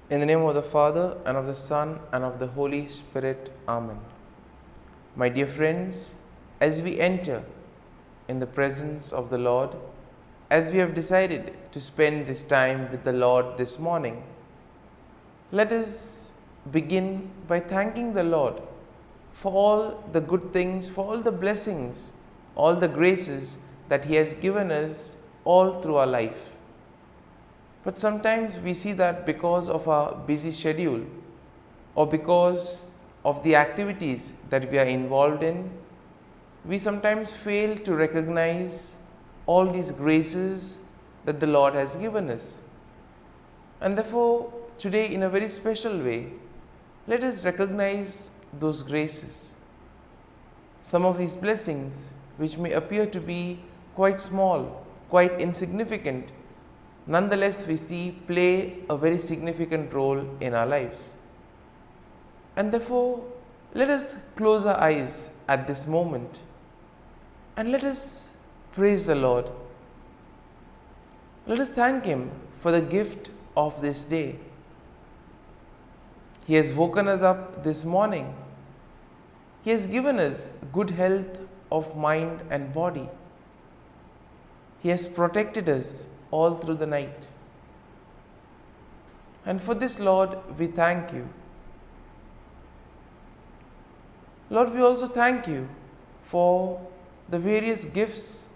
In the name of the Father, and of the Son, and of the Holy Spirit. Amen. My dear friends, as we enter in the presence of the Lord, as we have decided to spend this time with the Lord this morning, let us begin by thanking the Lord for all the good things, for all the blessings, all the graces that He has given us all through our life. But sometimes we see that because of our busy schedule or because of the activities that we are involved in, we sometimes fail to recognize all these graces that the Lord has given us. And therefore, today in a very special way, let us recognize those graces. Some of these blessings, which may appear to be quite small, quite insignificant, nonetheless we see play a very significant role in our lives. And therefore, let us close our eyes at this moment and let us praise the Lord. Let us thank Him for the gift of this day. He has woken us up this morning. He has given us good health of mind and body. He has protected us all through the night. And for this, Lord, we thank You. Lord, we also thank You for the various gifts,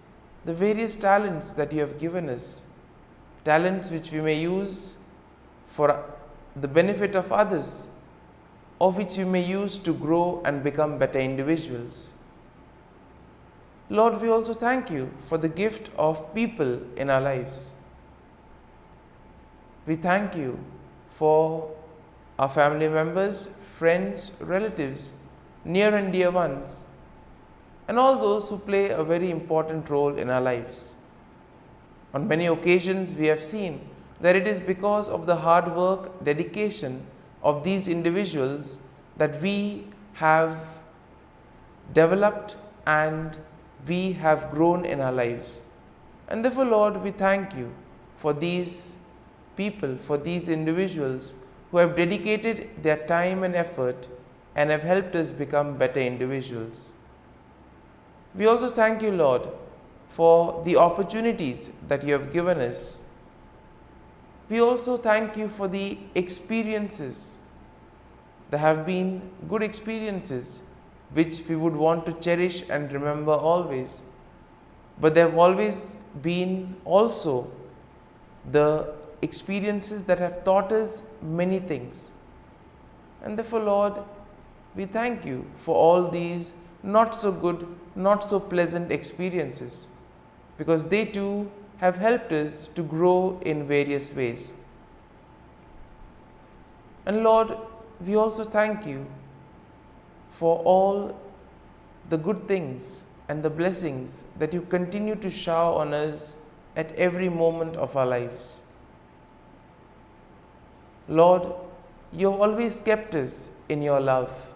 the various talents that You have given us. Talents which we may use for the benefit of others, or which we may use to grow and become better individuals. Lord, we also thank You for the gift of people in our lives. We thank You for our family members, friends, relatives, near and dear ones, and all those who play a very important role in our lives. On many occasions, we have seen that it is because of the hard work, dedication of these individuals that we have developed and we have grown in our lives. And therefore, Lord, we thank You for these people, for these individuals who have dedicated their time and effort and have helped us become better individuals. We also thank You, Lord, for the opportunities that You have given us. We also thank You for the experiences. There have been good experiences which we would want to cherish and remember always. But there have always been also the experiences that have taught us many things. And therefore, Lord, we thank You for all these not so good, not so pleasant experiences, because they too have helped us to grow in various ways. And Lord, we also thank You for all the good things and the blessings that You continue to shower on us at every moment of our lives. Lord, You have always kept us in Your love.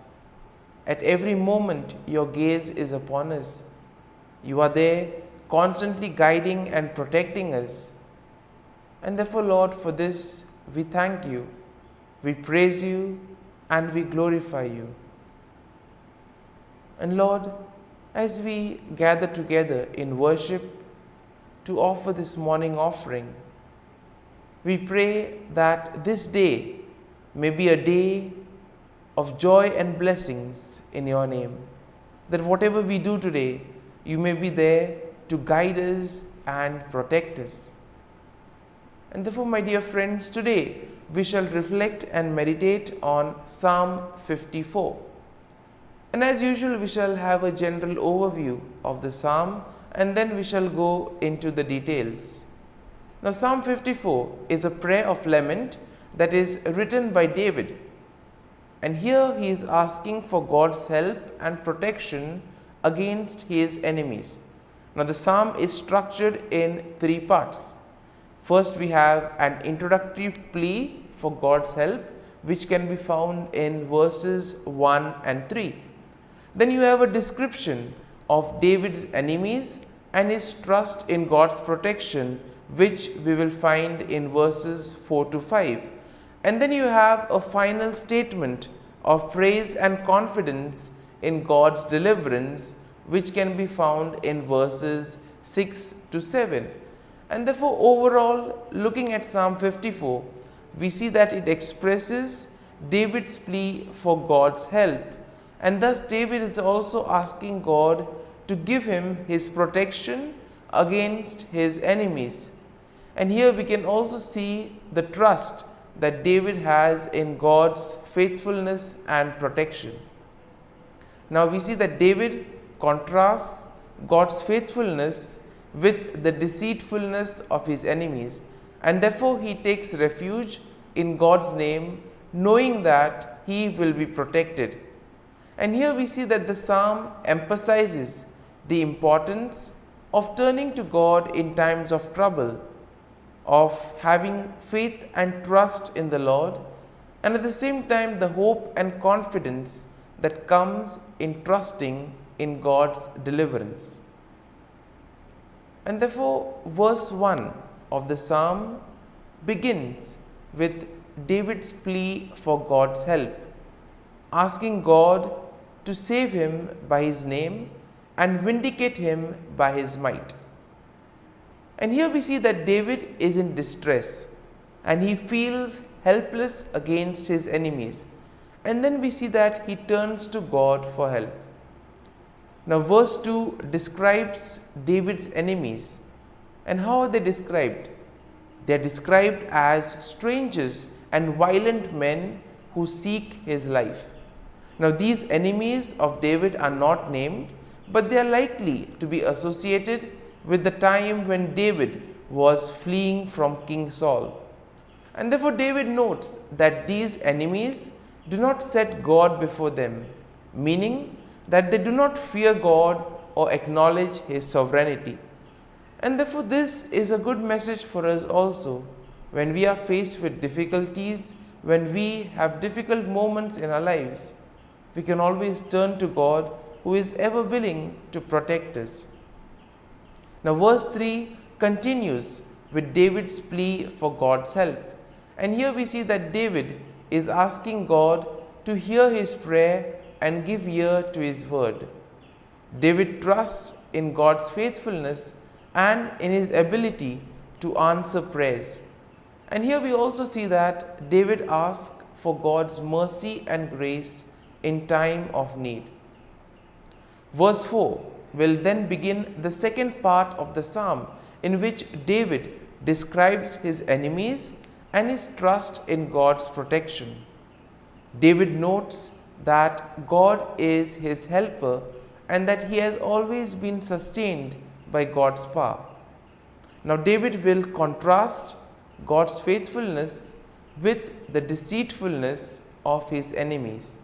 At every moment, Your gaze is upon us. You are there constantly guiding and protecting us. And therefore, Lord, for this we thank You, we praise You, and we glorify You. And Lord, as we gather together in worship to offer this morning offering, we pray that this day may be a day of joy and blessings in Your name. That whatever we do today, You may be there to guide us and protect us. And therefore, my dear friends, today we shall reflect and meditate on Psalm 54. And as usual, we shall have a general overview of the psalm and then we shall go into the details. Now, Psalm 54 is a prayer of lament that is written by David. And here he is asking for God's help and protection against his enemies. Now, the psalm is structured in three parts. First, we have an introductory plea for God's help, which can be found in verses 1 and 3. Then you have a description of David's enemies and his trust in God's protection, which we will find in verses 4 to 5. And then you have a final statement of praise and confidence in God's deliverance, which can be found in verses 6 to 7. And therefore, overall, looking at Psalm 54, we see that it expresses David's plea for God's help. And thus, David is also asking God to give him his protection against his enemies. And here we can also see the trust that David has in God's faithfulness and protection. Now we see that David contrasts God's faithfulness with the deceitfulness of his enemies, and therefore he takes refuge in God's name, knowing that he will be protected. And here we see that the psalm emphasizes the importance of turning to God in times of trouble, of having faith and trust in the Lord, and at the same time the hope and confidence that comes in trusting in God's deliverance. And therefore, verse 1 of the psalm begins with David's plea for God's help, asking God to save him by his name and vindicate him by his might. And here we see that David is in distress and he feels helpless against his enemies. And then we see that he turns to God for help. Now, verse 2 describes David's enemies. And how are they described? They are described as strangers and violent men who seek his life. Now, these enemies of David are not named, but they are likely to be associated with the time when David was fleeing from King Saul. And therefore, David notes that these enemies do not set God before them, meaning that they do not fear God or acknowledge his sovereignty. And therefore, this is a good message for us also when we are faced with difficulties, when we have difficult moments in our lives. We can always turn to God, who is ever willing to protect us. Now, verse 3 continues with David's plea for God's help. And here we see that David is asking God to hear his prayer and give ear to his word. David trusts in God's faithfulness and in his ability to answer prayers. And here we also see that David asks for God's mercy and grace in time of need. Verse 4 will then begin the second part of the psalm, in which David describes his enemies and his trust in God's protection. David notes that God is his helper and that he has always been sustained by God's power. Now, David will contrast God's faithfulness with the deceitfulness of his enemies.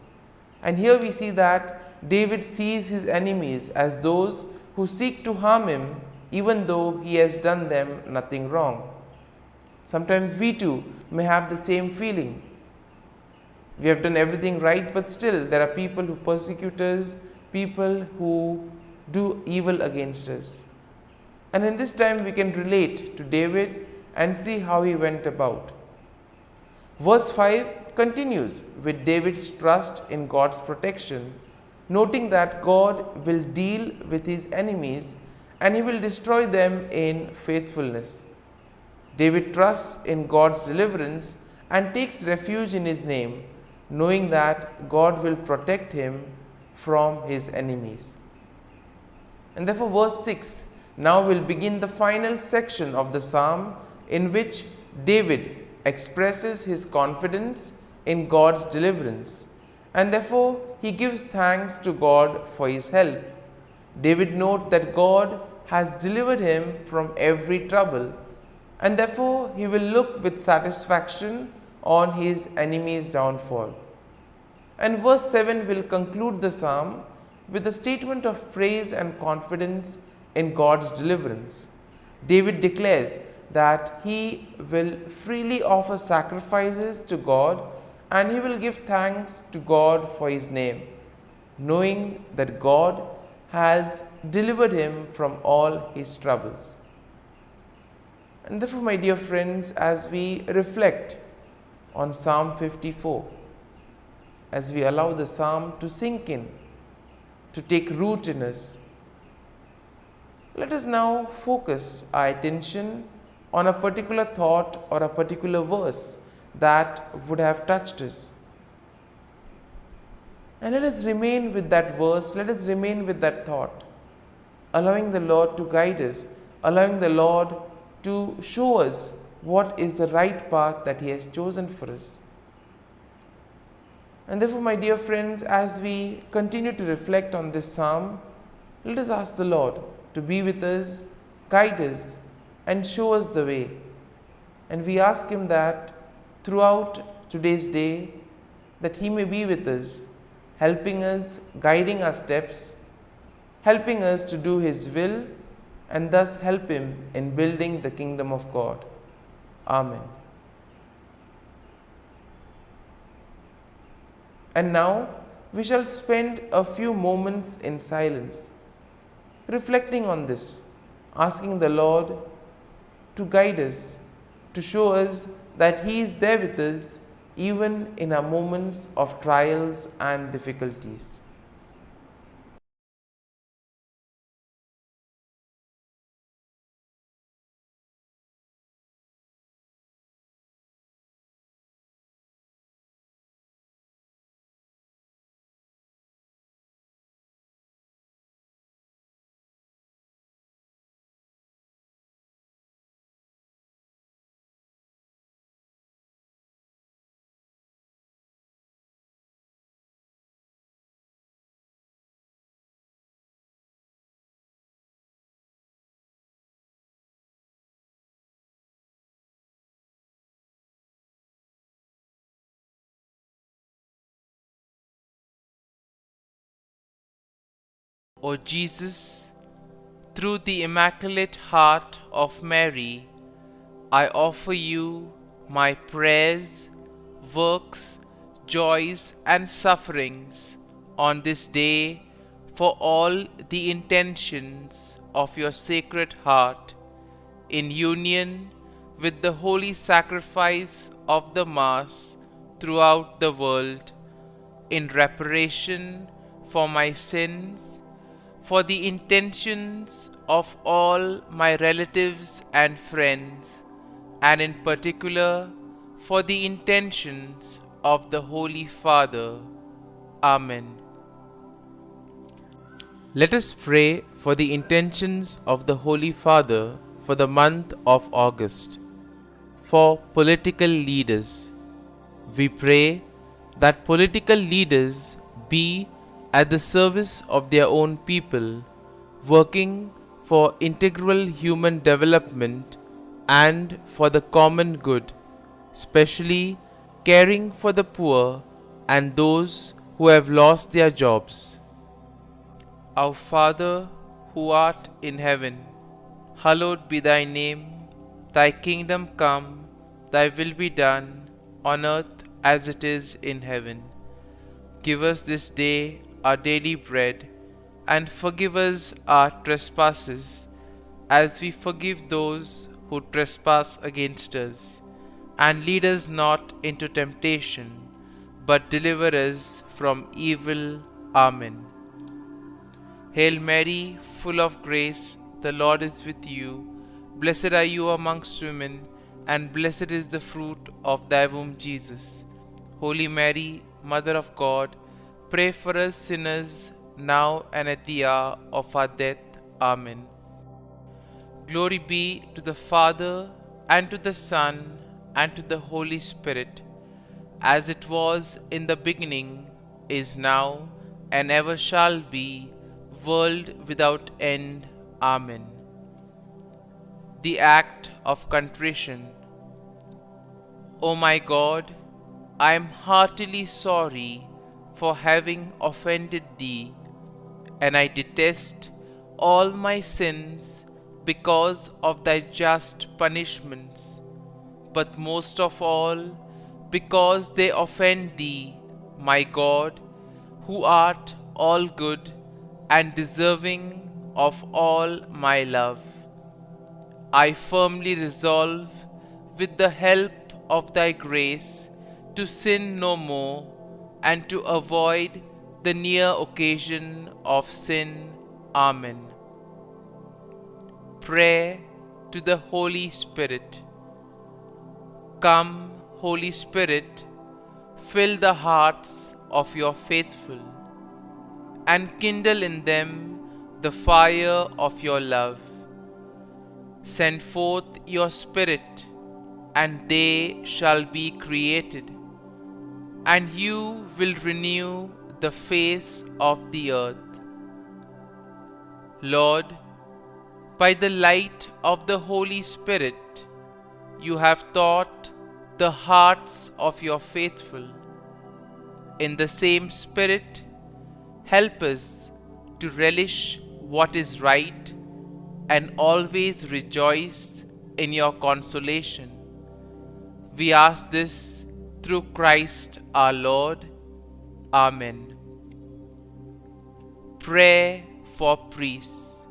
And here we see that David sees his enemies as those who seek to harm him, even though he has done them nothing wrong. Sometimes we too may have the same feeling. We have done everything right, but still there are people who persecute us, people who do evil against us. And in this time we can relate to David and see how he went about. Verse 5 continues with David's trust in God's protection, noting that God will deal with his enemies and he will destroy them in faithfulness. David trusts in God's deliverance and takes refuge in his name, knowing that God will protect him from his enemies. And therefore, verse 6 now will begin the final section of the psalm, in which David expresses his confidence in God's deliverance, and therefore he gives thanks to God for his help. David notes that God has delivered him from every trouble, and therefore he will look with satisfaction on his enemy's downfall. And verse 7 will conclude the psalm with a statement of praise and confidence in God's deliverance. David declares that he will freely offer sacrifices to God and he will give thanks to God for his name, knowing that God has delivered him from all his troubles. And therefore, my dear friends, as we reflect on Psalm 54 as we allow the psalm to sink in, to take root in us. Let us now focus our attention on a particular thought or a particular verse that would have touched us. And let us remain with that verse, let us remain with that thought, allowing the Lord to guide us, allowing the Lord to show us what is the right path that He has chosen for us. And therefore, my dear friends, as we continue to reflect on this psalm, let us ask the Lord to be with us, guide us, and show us the way. And we ask Him that throughout today's day, that He may be with us, helping us, guiding our steps, helping us to do His will, and thus help Him in building the kingdom of God. Amen. And now we shall spend a few moments in silence, reflecting on this, asking the Lord to guide us, to show us that He is there with us even in our moments of trials and difficulties. O Jesus, through the Immaculate Heart of Mary, I offer you my prayers, works, joys, and sufferings on this day for all the intentions of your Sacred Heart, in union with the holy sacrifice of the Mass throughout the world, in reparation for my sins, for the intentions of all my relatives and friends, and in particular for the intentions of the Holy Father. Amen. Let us pray for the intentions of the Holy Father for the month of August. For political leaders, we pray that political leaders be at the service of their own people, working for integral human development and for the common good, especially caring for the poor and those who have lost their jobs. Our Father, who art in heaven, hallowed be thy name. Thy kingdom come, thy will be done, on earth as it is in heaven. Give us this day our daily bread, and forgive us our trespasses, as we forgive those who trespass against us. And lead us not into temptation, but deliver us from evil. Amen. Hail Mary, full of grace, the Lord is with you. Blessed are you amongst women, and blessed is the fruit of thy womb, Jesus. Holy Mary, Mother of God, pray for us sinners, now and at the hour of our death. Amen. Glory be to the Father, and to the Son, and to the Holy Spirit, as it was in the beginning, is now, and ever shall be, world without end. Amen. The Act of Contrition. O my God, I am heartily sorry for having offended Thee, and I detest all my sins because of Thy just punishments, but most of all because they offend Thee, my God, who art all good and deserving of all my love. I firmly resolve, with the help of Thy grace, to sin no more, and to avoid the near occasion of sin. Amen. Prayer to the Holy Spirit. Come, Holy Spirit, fill the hearts of your faithful, and kindle in them the fire of your love. Send forth your Spirit, and they shall be created, and you will renew the face of the earth. Lord, by the light of the Holy Spirit, you have taught the hearts of your faithful. In the same Spirit, help us to relish what is right and always rejoice in your consolation. We ask this through Christ our Lord. Amen. Prayer for priests.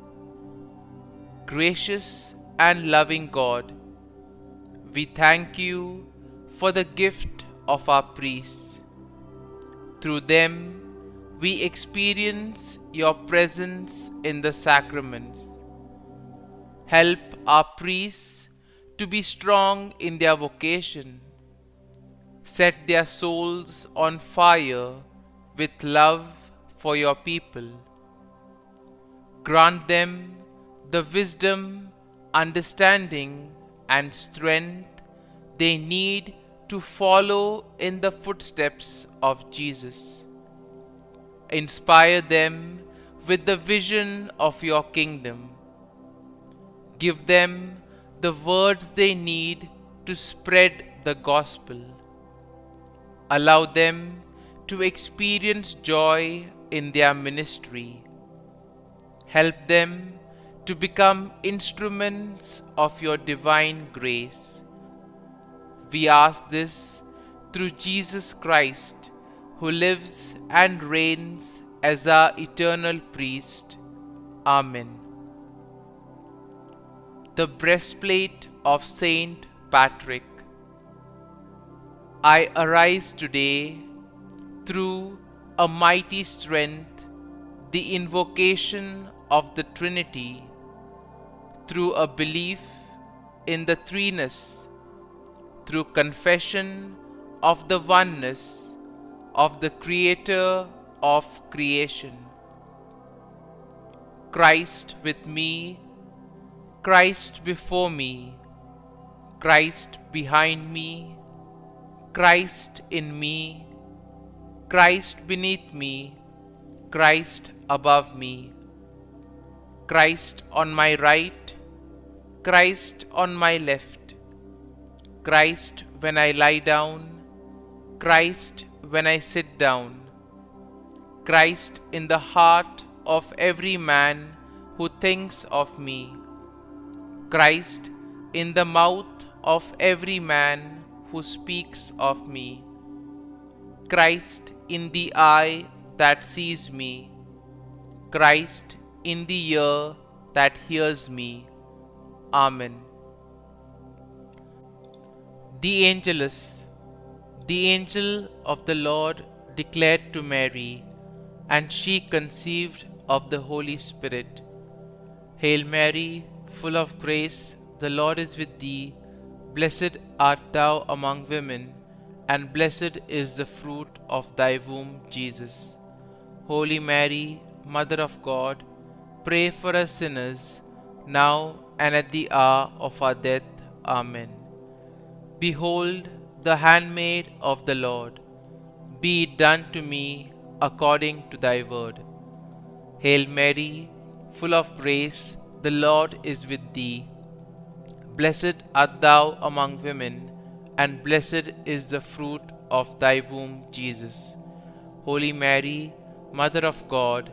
Gracious and loving God, we thank you for the gift of our priests. Through them, we experience your presence in the sacraments. Help our priests to be strong in their vocation. Set their souls on fire with love for your people. Grant them the wisdom, understanding, and strength they need to follow in the footsteps of Jesus. Inspire them with the vision of your kingdom. Give them the words they need to spread the gospel. Allow them to experience joy in their ministry. Help them to become instruments of your divine grace. We ask this through Jesus Christ, who lives and reigns as our eternal priest. Amen. The breastplate of Saint Patrick. I arise today through a mighty strength, the invocation of the Trinity, through a belief in the threeness, through confession of the oneness of the Creator of creation. Christ with me, Christ before me, Christ behind me, Christ in me, Christ beneath me, Christ above me, Christ on my right, Christ on my left, Christ when I lie down, Christ when I sit down, Christ in the heart of every man who thinks of me, Christ in the mouth of every man who speaks of me, Christ in the eye that sees me, Christ in the ear that hears me. Amen. The Angelus. The angel of the Lord declared to Mary, and she conceived of the Holy Spirit. Hail Mary, full of grace, the Lord is with thee. Blessed art thou among women, and blessed is the fruit of thy womb, Jesus. Holy Mary, Mother of God, pray for us sinners, now and at the hour of our death. Amen. Behold, the handmaid of the Lord. Be it done to me according to thy word. Hail Mary, full of grace, the Lord is with thee. Blessed art thou among women, and blessed is the fruit of thy womb, Jesus. Holy Mary, Mother of God,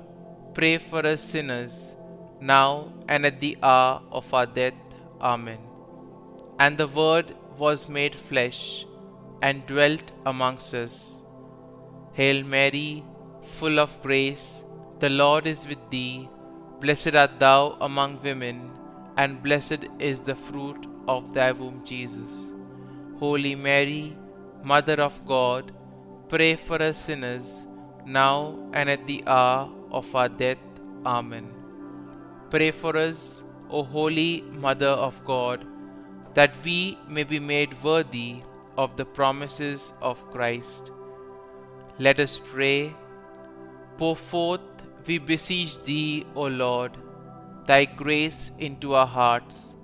pray for us sinners, now and at the hour of our death. Amen. And the Word was made flesh, and dwelt amongst us. Hail Mary, full of grace, the Lord is with thee. Blessed art thou among women, and blessed is the fruit of thy womb, Jesus. Holy Mary, Mother of God, pray for us sinners, now and at the hour of our death. Amen. Pray for us, O Holy Mother of God, that we may be made worthy of the promises of Christ. Let us pray. Pour forth, we beseech Thee, O Lord, Thy grace into our hearts,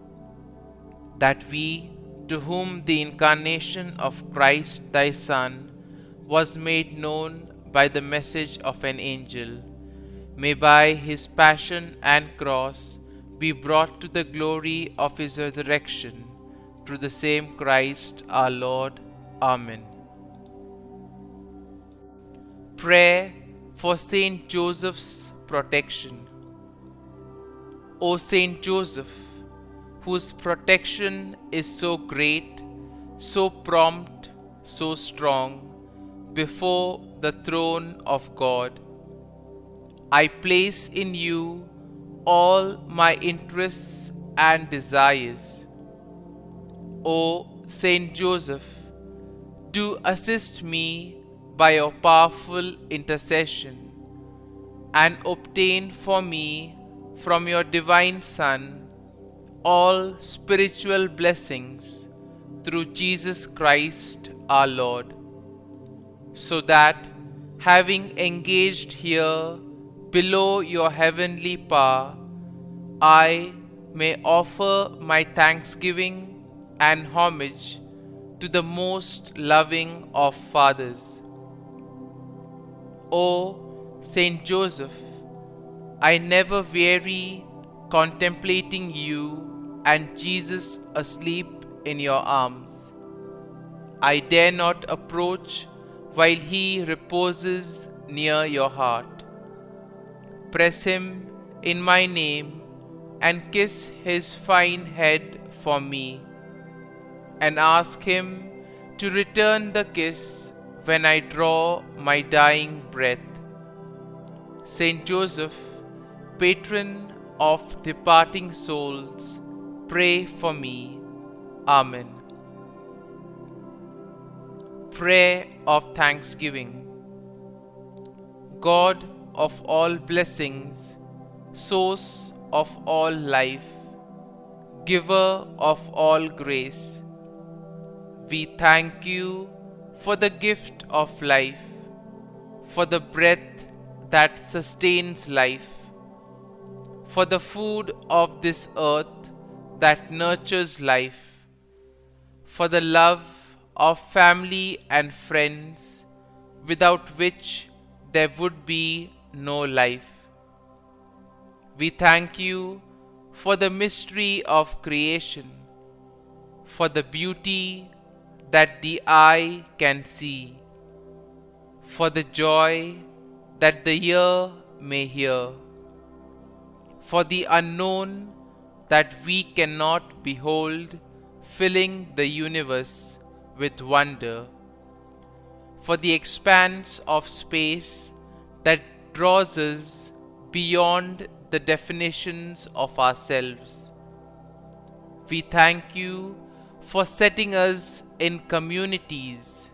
that we, to whom the incarnation of Christ Thy Son was made known by the message of an angel, may by His passion and cross be brought to the glory of His resurrection, through the same Christ our Lord. Amen. Prayer for Saint Joseph's protection. O Saint Joseph, whose protection is so great, so prompt, so strong, before the throne of God, I place in you all my interests and desires. O Saint Joseph, do assist me by your powerful intercession, and obtain for me from your divine Son all spiritual blessings through Jesus Christ our Lord, so that, having engaged here below your heavenly power, I may offer my thanksgiving and homage to the most loving of fathers. O Saint Joseph, I never weary contemplating you and Jesus asleep in your arms. I dare not approach while He reposes near your heart. Press Him in my name and kiss His fine head for me, and ask Him to return the kiss when I draw my dying breath. Saint Joseph, patron of departing souls, pray for me. Amen. Prayer of Thanksgiving. God of all blessings, source of all life, giver of all grace, we thank you for the gift of life, for the breath that sustains life, for the food of this earth that nurtures life, for the love of family and friends, without which there would be no life. We thank you for the mystery of creation, for the beauty that the eye can see, for the joy that the ear may hear, for the unknown that we cannot behold, filling the universe with wonder, for the expanse of space that draws us beyond the definitions of ourselves. We thank you for setting us in communities,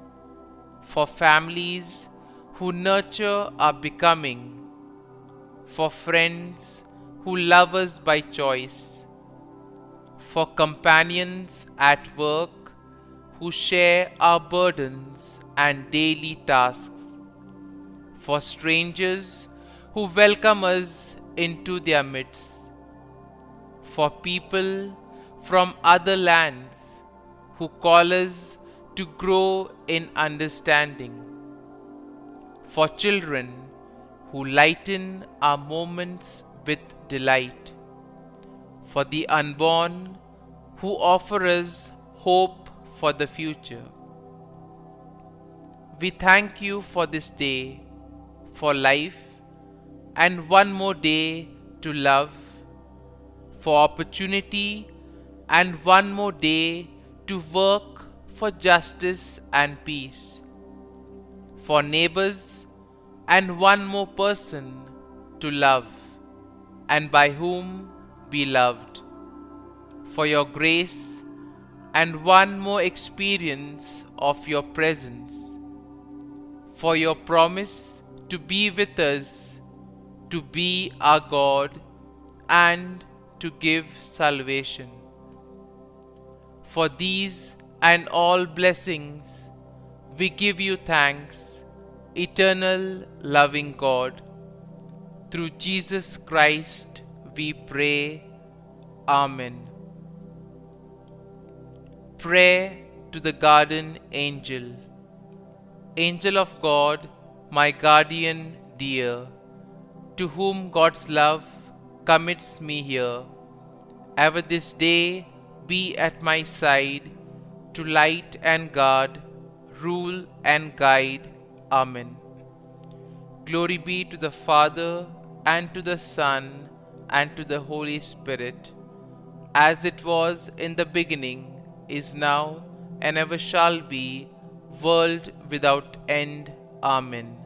for families who nurture our becoming, for friends who love us by choice, for companions at work who share our burdens and daily tasks, for strangers who welcome us into their midst, for people from other lands who call us to grow in understanding, for children who lighten our moments with delight, for the unborn who offer us hope for the future. We thank you for this day, for life, and one more day to love, for opportunity, and one more day to work for justice and peace, for neighbors, and one more person to love, and by whom be loved, for your grace and one more experience of your presence, for your promise to be with us, to be our God, and to give salvation. For these and all blessings, we give you thanks, eternal loving God. Through Jesus Christ we pray. Amen. Prayer to the Garden Angel. Angel of God, my guardian dear, to whom God's love commits me here, ever this day be at my side, to light and guard, rule and guide. Amen. Glory be to the Father, and to the Son, and to the Holy Spirit, as it was in the beginning, is now, and ever shall be, world without end. Amen.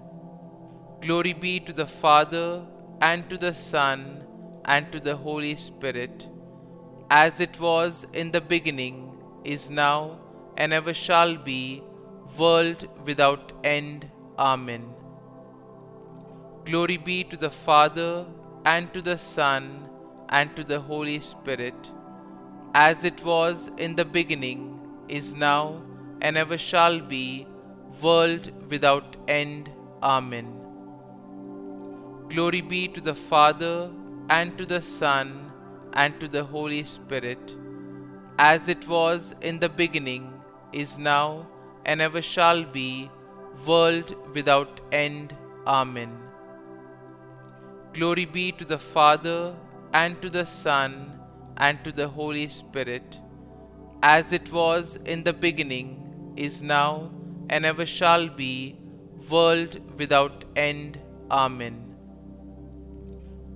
Glory be to the Father, and to the Son, and to the Holy Spirit, as it was in the beginning, is now, and ever shall be, world without end. Amen. Glory be to the Father, and to the Son, and to the Holy Spirit, as it was in the beginning, is now, and ever shall be, world without end. Amen. Glory be to the Father, and to the Son, and to the Holy Spirit, as it was in the beginning, is now, and ever shall be, world without end. Amen. Glory be to the Father, and to the Son, and to the Holy Spirit, as it was in the beginning, is now, and ever shall be, world without end. Amen.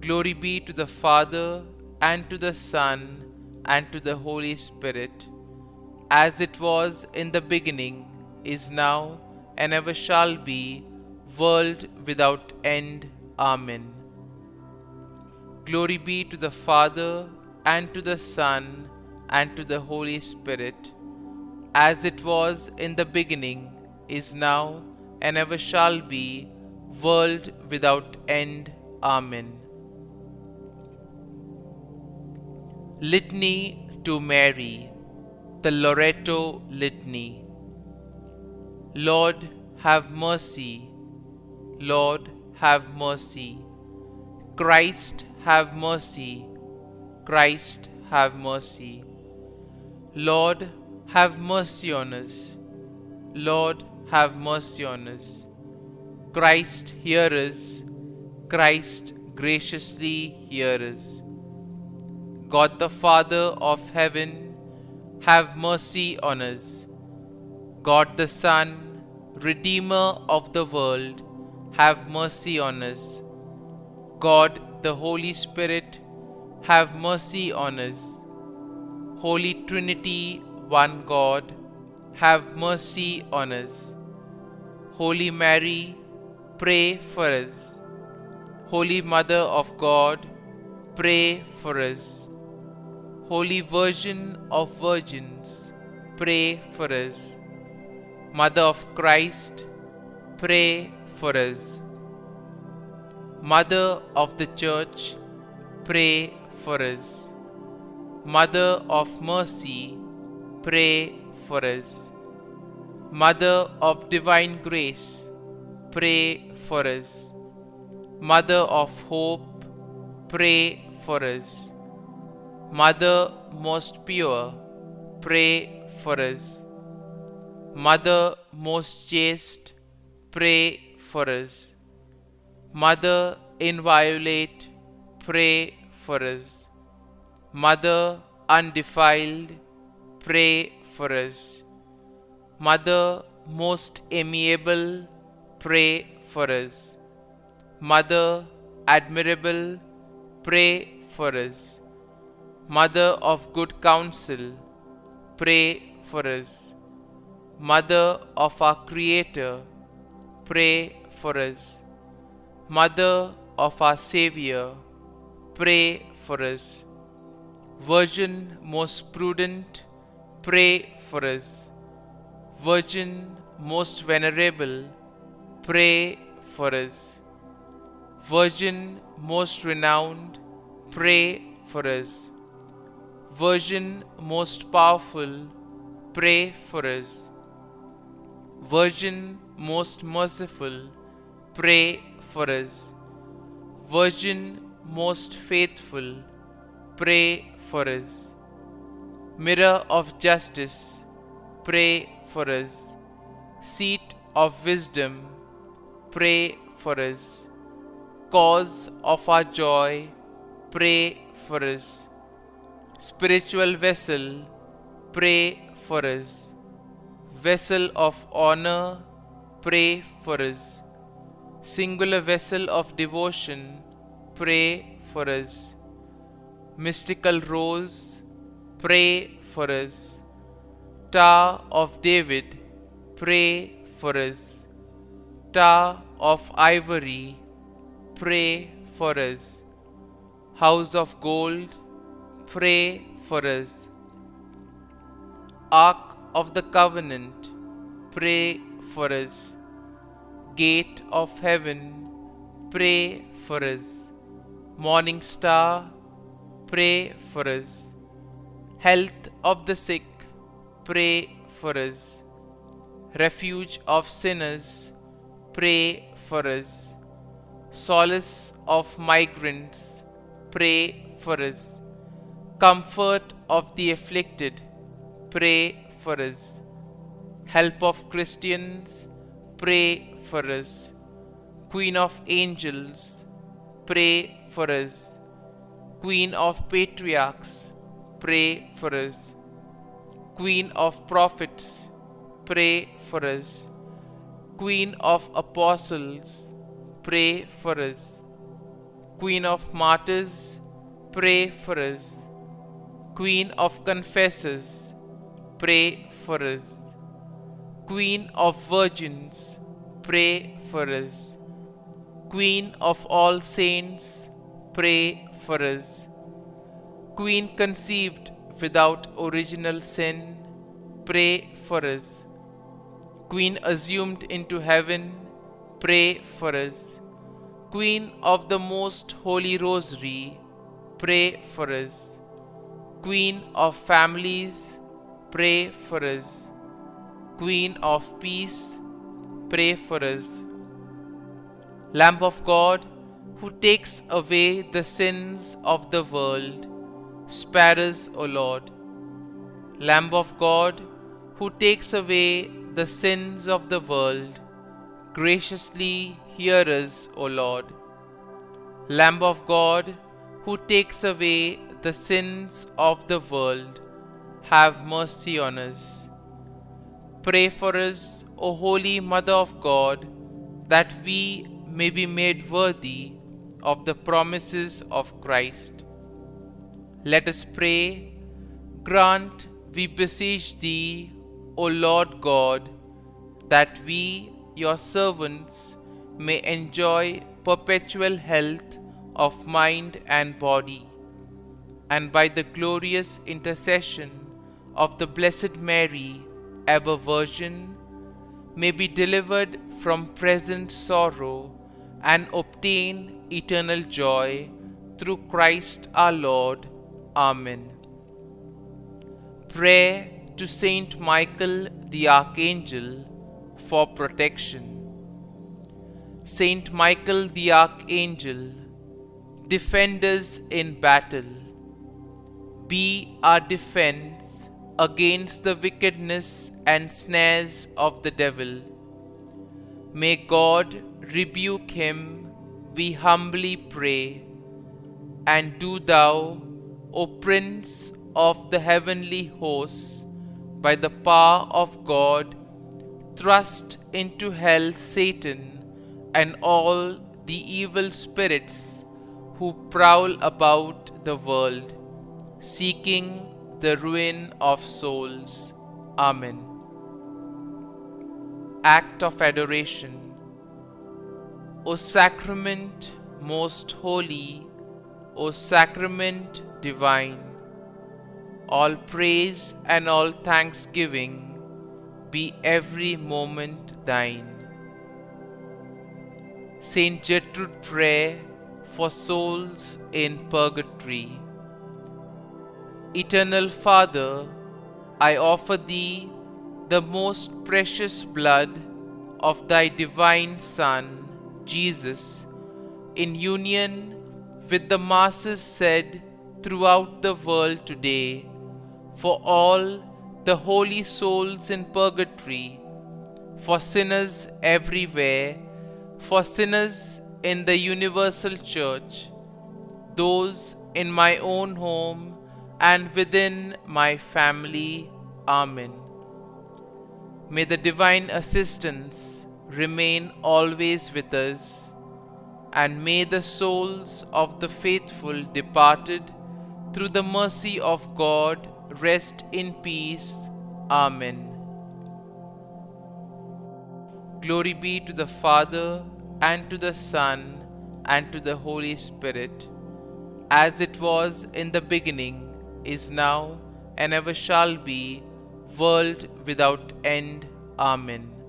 Glory be to the Father, and to the Son, and to the Holy Spirit, as it was in the beginning, is now, and ever shall be, world without end. Amen. Glory be to the Father, and to the Son, and to the Holy Spirit, as it was in the beginning, is now, and ever shall be, world without end. Amen. Litany to Mary, the Loreto Litany. Lord, have mercy. Lord, have mercy. Christ, have mercy. Christ, have mercy. Lord, have mercy on us. Lord, have mercy on us. Christ, hear us. Christ, graciously hear us. God the Father of heaven, have mercy on us. God the Son, Redeemer of the world, have mercy on us. God the Holy Spirit, have mercy on us. Holy Trinity, one God, have mercy on us. Holy Mary, pray for us. Holy Mother of God, pray for us. Holy Virgin of Virgins, pray for us. Mother of Christ, pray for us. Mother of the Church, pray for us. Mother of Mercy, pray for us. Mother of Divine Grace, pray for us. Mother of Hope, pray for us. Mother most pure, pray for us. Mother most chaste, pray for us. Mother inviolate, pray for us. Mother undefiled, pray for us. Mother most amiable, pray for us. Mother admirable, pray for us. Mother of good counsel, pray for us. Mother of our Creator, pray for us. Mother of our Savior, pray for us. Virgin most prudent, pray for us. Virgin most venerable, pray for us. Virgin most renowned, pray for us. Virgin most powerful, pray for us. Virgin most merciful, pray for us. Virgin most faithful, pray for us. Mirror of justice, pray for us. Seat of wisdom, pray for us. Cause of our joy, pray for us. Spiritual vessel, pray for us. Vessel of honor, pray for us. Singular vessel of devotion, pray for us. Mystical rose, pray for us. Tower of David, pray for us. Tower of ivory, pray for us. House of gold, pray for us. Ark of the covenant, pray for us. Gate of heaven, pray for us. Morning star, pray for us. Health of the sick, pray for us. Refuge of sinners, pray for us. Solace of migrants, pray for us. Comfort of the afflicted, pray for us. Help of Christians, pray for us. Queen of angels, pray for us. Queen of patriarchs, pray for us. Queen of prophets, pray for us. Queen of apostles, pray for us. Queen of martyrs, pray for us. Queen of confessors, pray for us. Queen of virgins, pray for us. Queen of all saints, pray for us. Queen conceived without original sin, pray for us. Queen assumed into heaven, pray for us. Queen of the most holy rosary, pray for us. Queen of families, pray for us. Queen of peace, pray for us. Lamb of God, who takes away the sins of the world, spare us, O Lord. Lamb of God, who takes away the sins of the world, graciously hear us, O Lord. Lamb of God, who takes away the sins of the world, have mercy on us. Pray for us, O Holy Mother of God, that we may be made worthy of the promises of Christ. Let us pray. Grant, we beseech Thee, O Lord God, that we, your servants, may enjoy perpetual health of mind and body, and by the glorious intercession of the Blessed Mary, ever Virgin, may be delivered from present sorrow and obtain eternal joy through Christ our Lord. Amen. Prayer to Saint Michael the Archangel for protection. Saint Michael the Archangel, defend us in battle. Be our defense against the wickedness and snares of the devil. May God rebuke him, we humbly pray. And do Thou, O Prince of the heavenly hosts, by the power of God, thrust into hell Satan and all the evil spirits who prowl about the world, seeking the ruin of souls. Amen. Act of Adoration. O Sacrament most holy, O Sacrament divine, all praise and all thanksgiving be every moment thine. Saint Gertrude, prayer for souls in purgatory. Eternal Father, I offer thee the most precious blood of thy divine Son, Jesus, in union with the masses said throughout the world today, for all the holy souls in purgatory, for sinners everywhere, for sinners in the universal church, those in my own home and within my family. Amen. May the divine assistance remain always with us, and may the souls of the faithful departed through the mercy of God rest in peace. Amen. Glory be to the Father, and to the Son, and to the Holy Spirit, as it was in the beginning, is now, and ever shall be, world without end. Amen.